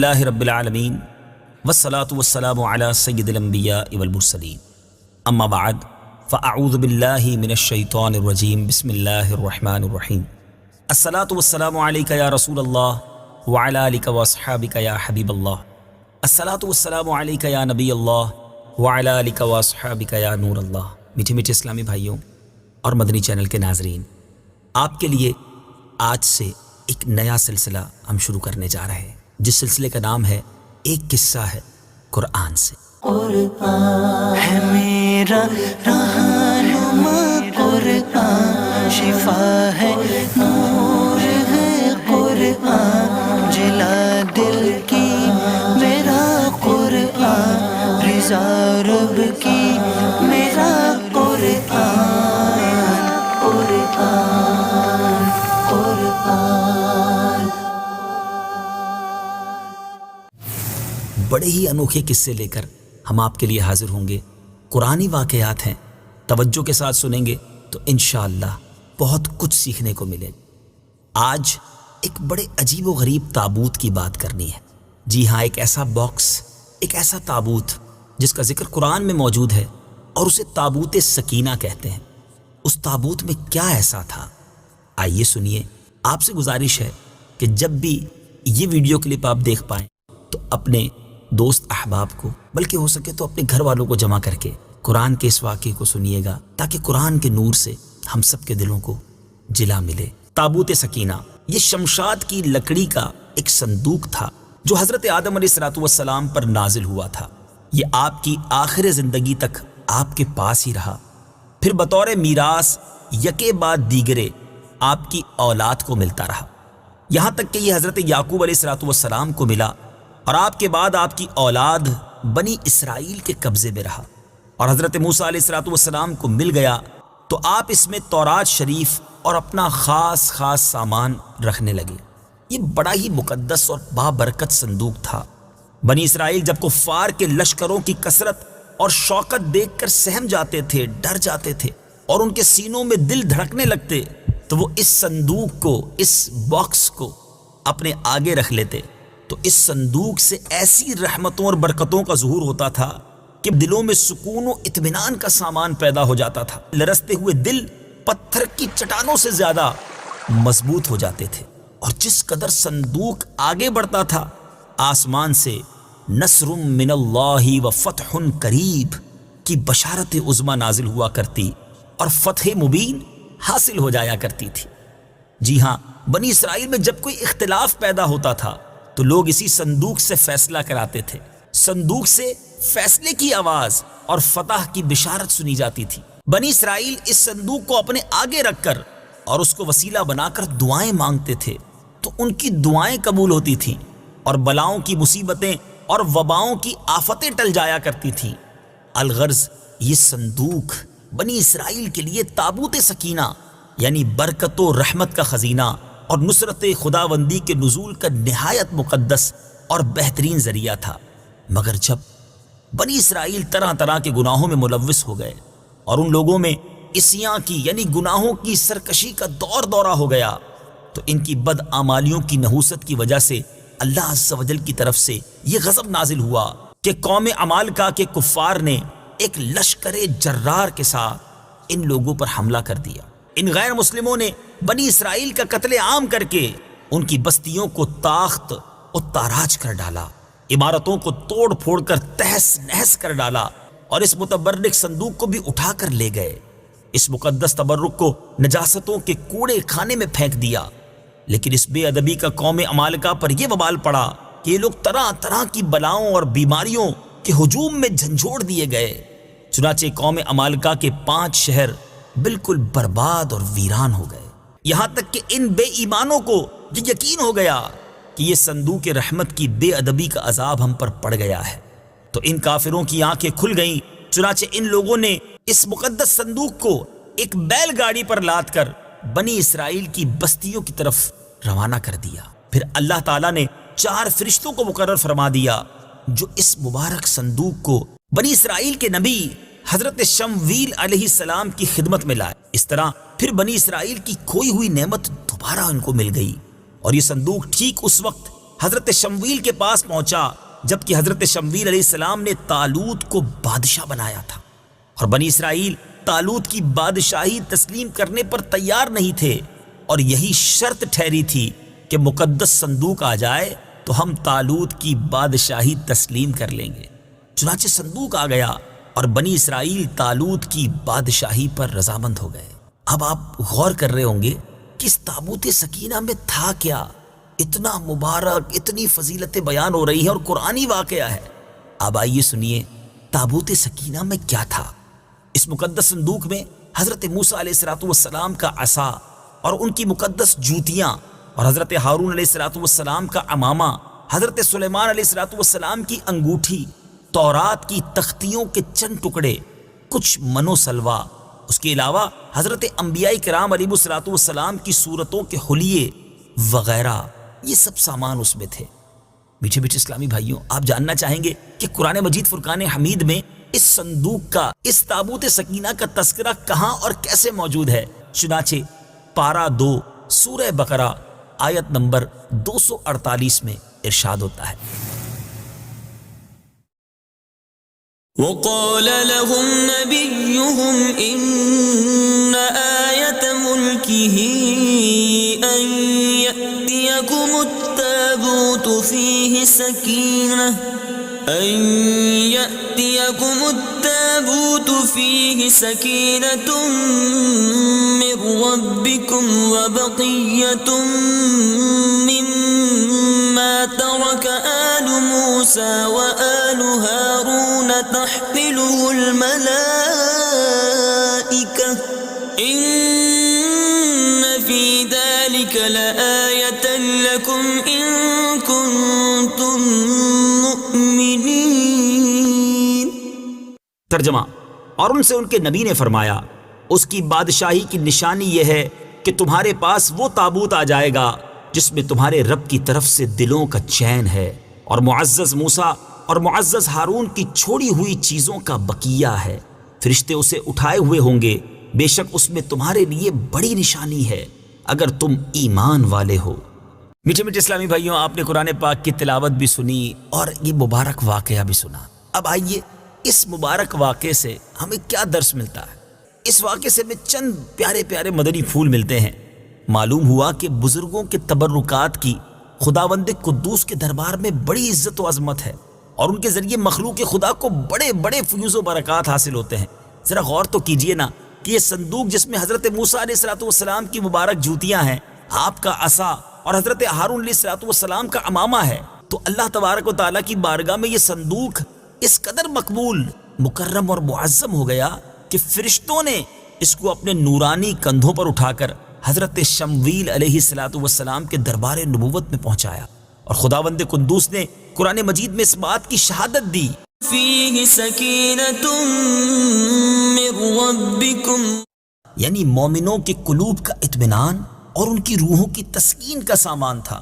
اللہ رب العالمین والصلاة والسلام علی سید الانبیاء والمرسلین اما بعد فاعوذ باللہ من الشیطان الرجیم بسم اللہ الرحمن الرحیم الصلاة والسلام علیک یا رسول اللہ وعلی آلک واصحابک یا حبیب اللہ الصلاة والسلام علیک یا نبی اللہ وعلی آلک واصحابک یا نور اللہ۔ میٹھے میٹھے اسلامی بھائیوں اور مدنی چینل کے ناظرین، آپ کے لیے آج سے ایک نیا سلسلہ ہم شروع کرنے جا رہے ہیں، جس سلسلے کا نام ہے ایک قصہ ہے قرآن سے۔ قرآن ہے میرا رہنما، قرآن شفا ہے، نور ہے قرآن، جلا دل کی میرا قرآن، رضا رب کی میرا قرآن، قرآن قرآن۔ بڑے ہی انوکھے قصے لے کر ہم آپ کے لیے حاضر ہوں گے۔ قرآنی واقعات ہیں، توجہ کے ساتھ سنیں گے تو انشاءاللہ بہت کچھ سیکھنے کو ملے گا۔ آج ایک بڑے عجیب و غریب تابوت کی بات کرنی ہے۔ جی ہاں، ایک ایسا باکس، ایک ایسا تابوت جس کا ذکر قرآن میں موجود ہے اور اسے تابوت سکینہ کہتے ہیں۔ اس تابوت میں کیا ایسا تھا، آئیے سنیے۔ آپ سے گزارش ہے کہ جب بھی یہ ویڈیو کلپ آپ دیکھ پائیں تو اپنے دوست احباب کو، بلکہ ہو سکے تو اپنے گھر والوں کو جمع کر کے قرآن کے اس واقعے کو سنیے گا، تاکہ قرآن کے نور سے ہم سب کے دلوں کو جلا ملے۔ تابوت سکینہ یہ شمشاد کی لکڑی کا ایک صندوق تھا جو حضرت آدم علیہ السلام پر نازل ہوا تھا۔ یہ آپ کی آخر زندگی تک آپ کے پاس ہی رہا، پھر بطور میراث یکے بعد دیگرے آپ کی اولاد کو ملتا رہا، یہاں تک کہ یہ حضرت یعقوب علیہ السلام کو ملا، اور آپ کے بعد آپ کی اولاد بنی اسرائیل کے قبضے میں رہا، اور حضرت موسیٰ علیہ السلام کو مل گیا تو آپ اس میں تورات شریف اور اپنا خاص سامان رکھنے لگے۔ یہ بڑا ہی مقدس اور بابرکت صندوق تھا۔ بنی اسرائیل جب کفار کے لشکروں کی کثرت اور شوکت دیکھ کر سہم جاتے تھے، ڈر جاتے تھے، اور ان کے سینوں میں دل دھڑکنے لگتے، تو وہ اس صندوق کو، اس باکس کو اپنے آگے رکھ لیتے، تو اس صندوق سے ایسی رحمتوں اور برکتوں کا ظہور ہوتا تھا کہ دلوں میں سکون و اطمینان کا سامان پیدا ہو جاتا تھا۔ لرزتے ہوئے دل پتھر کی چٹانوں سے زیادہ مضبوط ہو جاتے تھے، اور جس قدر صندوق آگے بڑھتا تھا، آسمان سے نصر من اللہ و فتح قریب کی بشارت عظمی نازل ہوا کرتی اور فتح مبین حاصل ہو جایا کرتی تھی۔ جی ہاں، بنی اسرائیل میں جب کوئی اختلاف پیدا ہوتا تھا تو لوگ اسی صندوق سے فیصلہ کراتے تھے۔ صندوق سے فیصلے کی آواز اور فتح کی بشارت سنی جاتی تھی۔ بنی اسرائیل اس صندوق کو اپنے آگے رکھ کر اور اس کو وسیلہ بنا کر دعائیں مانگتے تھے، تو ان کی دعائیں قبول ہوتی تھیں، اور بلاؤں کی مصیبتیں اور وباؤں کی آفتیں ٹل جایا کرتی تھیں۔ الغرض یہ صندوق بنی اسرائیل کے لیے تابوت سکینہ یعنی برکت و رحمت کا خزینہ اور نصرت خداوندی کے نزول کا نہایت مقدس اور بہترین ذریعہ تھا۔ مگر جب بنی اسرائیل طرح طرح کے گناہوں میں ملوث ہو گئے اور ان لوگوں میں عصیاں کی یعنی گناہوں کی سرکشی کا دورہ ہو گیا، تو ان کی بدعمالیوں کی نحوست کی وجہ سے اللہ عز و جل کی طرف سے یہ غضب نازل ہوا کہ قوم عمالقہ کے کفار نے ایک لشکر جرار کے ساتھ ان لوگوں پر حملہ کر دیا۔ ان غیر مسلموں نے بنی اسرائیل کا قتل عام کر کے ان کی بستیوں کو تاخت و تاراج کر ڈالا، عمارتوں کو توڑ پھوڑ کر تہس نہس کر ڈالا، اور اس متبرک صندوق کو بھی اٹھا کر لے گئے۔ اس مقدس تبرک کو نجاستوں کے کوڑے خانے میں پھینک دیا۔ لیکن اس بے ادبی کا قوم عمالقہ پر یہ وبال پڑا کہ یہ لوگ طرح طرح کی بلاؤں اور بیماریوں کے ہجوم میں جھنجھوڑ دیے گئے۔ چنانچہ قوم عمالقہ کے 5 شہر بالکل برباد اور ویران ہو گئے، یہاں تک کہ ان بے ایمانوں کو یہ یقین ہو گیا کہ یہ صندوق رحمت کی بے ادبی کا عذاب ہم پر پڑ گیا ہے، تو ان کافروں کی آنکھیں کھل گئیں۔ چنانچہ ان لوگوں نے اس مقدس صندوق کو ایک بیل گاڑی پر لاد کر بنی اسرائیل کی بستیوں کی طرف روانہ کر دیا۔ پھر اللہ تعالیٰ نے 4 فرشتوں کو مقرر فرما دیا جو اس مبارک صندوق کو بنی اسرائیل کے نبی حضرت شمویل علیہ السلام کی خدمت میں لائے۔ اس طرح پھر بنی اسرائیل کی کھوئی ہوئی نعمت دوبارہ ان کو مل گئی، اور یہ صندوق ٹھیک اس وقت حضرت شمویل کے پاس پہنچا، جبکہ حضرت شمویل علیہ السلام نے طالوت کو بادشاہ بنایا تھا، اور بنی اسرائیل طالوت کی بادشاہی تسلیم کرنے پر تیار نہیں تھے، اور یہی شرط ٹھہری تھی کہ مقدس صندوق آ جائے تو ہم طالوت کی بادشاہی تسلیم کر لیں گے۔ چنانچہ صندوق آ گیا اور بنی اسرائیل طالوت کی بادشاہی پر رضامند ہو گئے۔ اب آپ غور کر رہے ہوں گے کہ اس تابوت سکینہ میں تھا کیا؟ اتنا مبارک، اتنی فضیلتیں بیان ہو رہی ہیں اور قرآنی واقعہ ہے۔ اب آئیے سنیے تابوت سکینہ میں کیا تھا۔ اس مقدس صندوق میں حضرت موسیٰ علیہ السلام کا عصا اور ان کی مقدس جوتیاں، اور حضرت ہارون علیہ السلام کا عمامہ، حضرت سلیمان علیہ السلام کی انگوٹھی، تورات کی تختیوں کے چند ٹکڑے، کچھ منو سلوا، اس کے علاوہ حضرت انبیاء کرام علیہ السلام کی صورتوں کے حلیے وغیرہ، یہ سب سامان اس میں تھے۔ میٹھے میٹھے اسلامی بھائیوں، آپ جاننا چاہیں گے کہ قرآن مجید فرقان حمید میں اس صندوق کا، اس تابوت سکینہ کا تذکرہ کہاں اور کیسے موجود ہے؟ چنانچہ پارہ 2 سورہ بقرہ آیت نمبر 248 میں ارشاد ہوتا ہے، وقال لهم نبيهم إن آية ملكه أن يأتيكم التابوت فيه سكينة من ربكم وبقية مما ترك آل موسى وآل هارون تحمله الملائكة إن في ذلك لآية لكم إن كنتم مؤمنين۔ ترجمہ، اور ان سے ان کے نبی نے فرمایا، اس کی بادشاہی کی نشانی یہ ہے کہ تمہارے پاس وہ تابوت آ جائے گا جس میں تمہارے رب کی طرف سے دلوں کا چین ہے، اور معزز موسیٰ اور معزز ہارون کی چھوڑی ہوئی چیزوں کا بقیہ ہے۔ فرشتے اسے اٹھائے ہوئے ہوں گے، بے شک اس میں تمہارے لیے بڑی نشانی ہے اگر تم ایمان والے ہو۔ میٹھے میٹھے اسلامی بھائیوں، آپ نے قرآن پاک کی تلاوت بھی سنی اور یہ مبارک واقعہ بھی سنا۔ اب آئیے اس مبارک واقعے سے ہمیں کیا درس ملتا ہے؟ اس واقعے سے ہمیں چند پیارے پیارے مدنی پھول ملتے ہیں۔ معلوم ہوا کہ بزرگوں کے تبرکات کی خداوند قدوس کے دربار میں بڑی عزت و عظمت ہے، اور ان کے ذریعے مخلوق خدا کو بڑے بڑے فیوز و برکات حاصل ہوتے ہیں۔ ذرا غور تو کیجئے نا کہ یہ صندوق جس میں حضرت موسیٰ علیہ السلام کی مبارک جوتیاں ہیں، آپ کا عصا اور حضرت ہارون علیہ السلام کا عمامہ ہے، تو اللہ تبارک و تعالیٰ کی بارگاہ میں یہ صندوق اس قدر مقبول، مکرم اور معظم ہو گیا کہ فرشتوں نے اس کو اپنے نورانی کندھوں پر اٹھا کر حضرت شمویل علیہ السلام کے دربار نبوت میں پہنچایا، اور خداوند قدوس نے قرآن مجید میں اس بات کی شہادت دی، فيه سكينة من ربكم، یعنی مومنوں کے قلوب کا اطمینان اور ان کی روحوں کی تسکین کا سامان تھا۔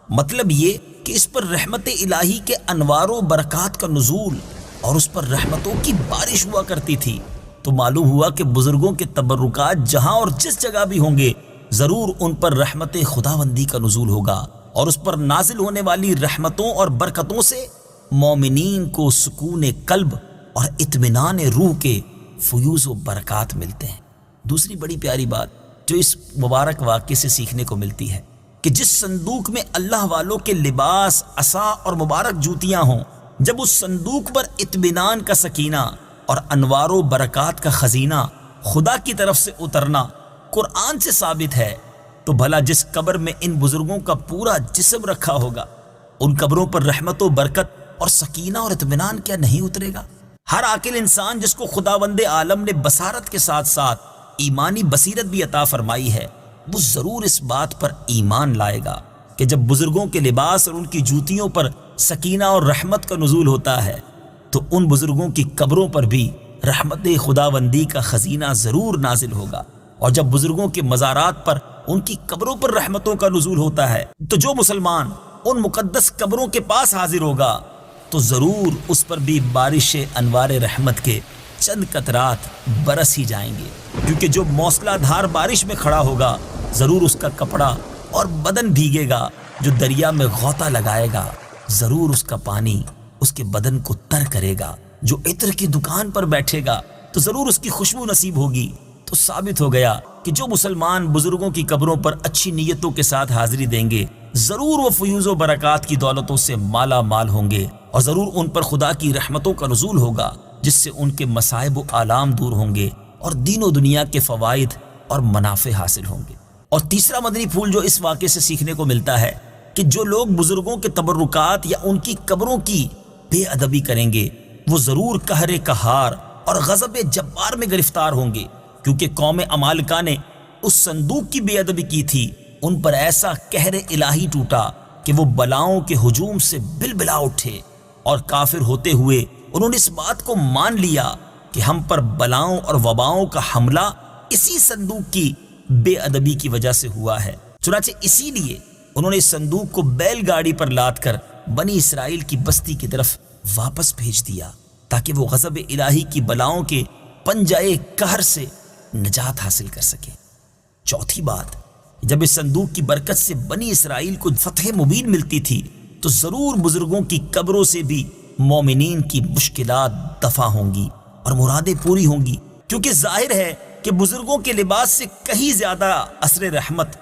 مطلب یہ کہ اس پر رحمت الہی کے انوار و برکات کا نزول اور اس پر رحمتوں کی بارش ہوا کرتی تھی۔ تو معلوم ہوا کہ بزرگوں کے تبرکات جہاں اور جس جگہ بھی ہوں گے، ضرور ان پر رحمت خداوندی کا نزول ہوگا، اور اس پر نازل ہونے والی رحمتوں اور برکتوں سے مومنین کو سکون قلب اور اطمینان روح کے فیوز و برکات ملتے ہیں۔ دوسری بڑی پیاری بات جو اس مبارک واقعے سے سیکھنے کو ملتی ہے کہ جس صندوق میں اللہ والوں کے لباس، عصا اور مبارک جوتیاں ہوں، جب اس صندوق پر اطمینان کا سکینہ اور انوار و برکات کا خزینہ خدا کی طرف سے اترنا قرآن سے ثابت ہے، تو بھلا جس قبر میں ان بزرگوں کا پورا جسم رکھا ہوگا، ان قبروں پر رحمت و برکت اور سکینہ اور اطمینان کیا نہیں اترے گا؟ ہر عاقل انسان جس کو خداوند عالم نے بصارت کے ساتھ ساتھ ایمانی بصیرت بھی عطا فرمائی ہے، وہ ضرور اس بات پر ایمان لائے گا کہ جب بزرگوں کے لباس اور ان کی جوتیوں پر سکینہ اور رحمت کا نزول ہوتا ہے، تو ان بزرگوں کی قبروں پر بھی رحمت خداوندی کا خزینہ ضرور نازل ہوگا۔ اور جب بزرگوں کے مزارات پر ان کی قبروں پر رحمتوں کا نزول ہوتا ہے، تو جو مسلمان ان مقدس قبروں کے پاس حاضر ہوگا تو ضرور اس پر بھی بارش انوار رحمت کے چند قطرات برس ہی جائیں گے، کیونکہ جو موسلا دھار بارش میں کھڑا ہوگا ضرور اس کا کپڑا اور بدن بھیگے گا، جو دریا میں غوطہ لگائے گا ضرور اس کا پانی اس کے بدن کو تر کرے گا، جو عطر کی دکان پر بیٹھے گا تو ضرور اس کی خوشبو نصیب ہوگی۔ تو ثابت ہو گیا کہ جو مسلمان بزرگوں کی قبروں پر اچھی نیتوں کے ساتھ حاضری دیں گے ضرور وہ فیوز و برکات کی دولتوں سے مالا مال ہوں گے، اور ضرور ان پر خدا کی رحمتوں کا نزول ہوگا جس سے ان کے مصائب و آلام دور ہوں گے اور دین و دنیا کے فوائد اور منافع حاصل ہوں گے۔ اور تیسرا مدنی پھول جو اس واقعے سے سیکھنے کو ملتا ہے کہ جو لوگ بزرگوں کے تبرکات یا ان کی قبروں کی بے ادبی کریں گے وہ ضرور قہر قہار اور غضب جبار میں گرفتار ہوں گے، کیونکہ قوم عمالقہ نے اس صندوق کی بے ادبی کی تھی۔ ان پر ایسا قہر الہی ٹوٹا کہ وہ بلاؤں کے ہجوم سے بلبلا اٹھے، اور کافر ہوتے ہوئے انہوں نے اس بات کو مان لیا کہ ہم پر بلاؤں اور وباؤں کا حملہ اسی صندوق کی بے ادبی کی وجہ سے ہوا ہے۔ چنانچہ اسی لیے انہوں نے اس صندوق کو بیل گاڑی پر لاد کر بنی اسرائیل کی بستی کی طرف واپس بھیج دیا تاکہ وہ غضب الہی کی بلاؤں کے پنجائے قہر سے نجات حاصل کر سکے۔ چوتھی بات، جب اس صندوق کی برکت سے بنی اسرائیل کو فتح مبین ملتی تھی تو ضرور بزرگوں کی قبروں سے بھی مومنین کی مشکلات دفع ہوں گی اور مرادیں پوری ہوں گی، کیونکہ ظاہر ہے کہ بزرگوں کے لباس سے کہیں زیادہ اثر رحمت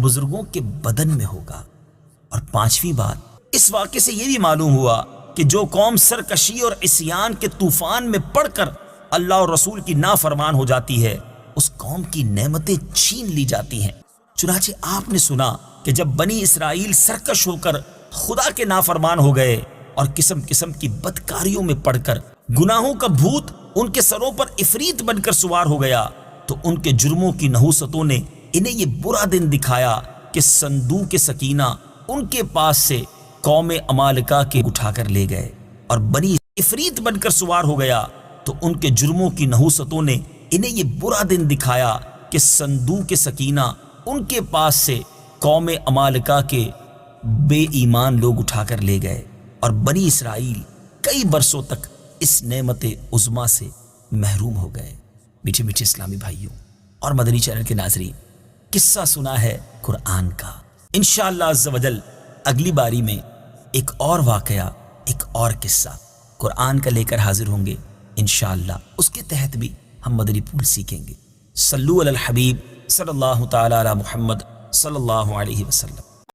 بزرگوں کے بدن میں ہوگا۔ اور پانچویں بات، اس واقعے سے یہ بھی معلوم ہوا کہ جو قوم سرکشی اور عصیان کے طوفان میں پڑ کر اللہ اور رسول کی نافرمان ہو جاتی ہے اس قوم کی نعمتیں چھین لی جاتی ہیں۔ چنانچہ آپ نے سنا کہ جب بنی اسرائیل سرکش ہو کر خدا کے نافرمان ہو گئے اور قسم قسم کی بدکاریوں میں پڑ کر گناہوں کا بھوت ان کے سروں پر عفریت بن کر سوار ہو گیا تو ان کے جرموں کی نحوستوں نے انہیں یہ برا دن دکھایا کہ صندوق سکینہ ان کے پاس سے قوم عمالقہ کے اٹھا کر لے گئے، اور بنی عفریت بن کر سوار ہو گیا تو ان کے جرموں کی نحوستوں نے انہیں یہ برا دن دکھایا کہ صندوق سکینہ ان کے پاس سے قوم عمالقہ کے بے ایمان لوگ اٹھا کر لے گئے، اور بنی اسرائیل کئی برسوں تک اس نعمت عظمیٰ سے محروم ہو گئے۔ میٹھے میٹھے اسلامی بھائیوں اور مدنی چینل کے ناظرین، قصہ سنا ہے قرآن کا۔ انشاءاللہ عز و جل اگلی باری میں ایک اور واقعہ، ایک اور قصہ قرآن کا لے کر حاضر ہوں گے انشاءاللہ۔ اس کے تحت بھی ہم مدنی پھول سیکھیں گے۔ صلو علی الحبیب صلی اللہ تعالی علی محمد صلی اللہ علیہ وسلم۔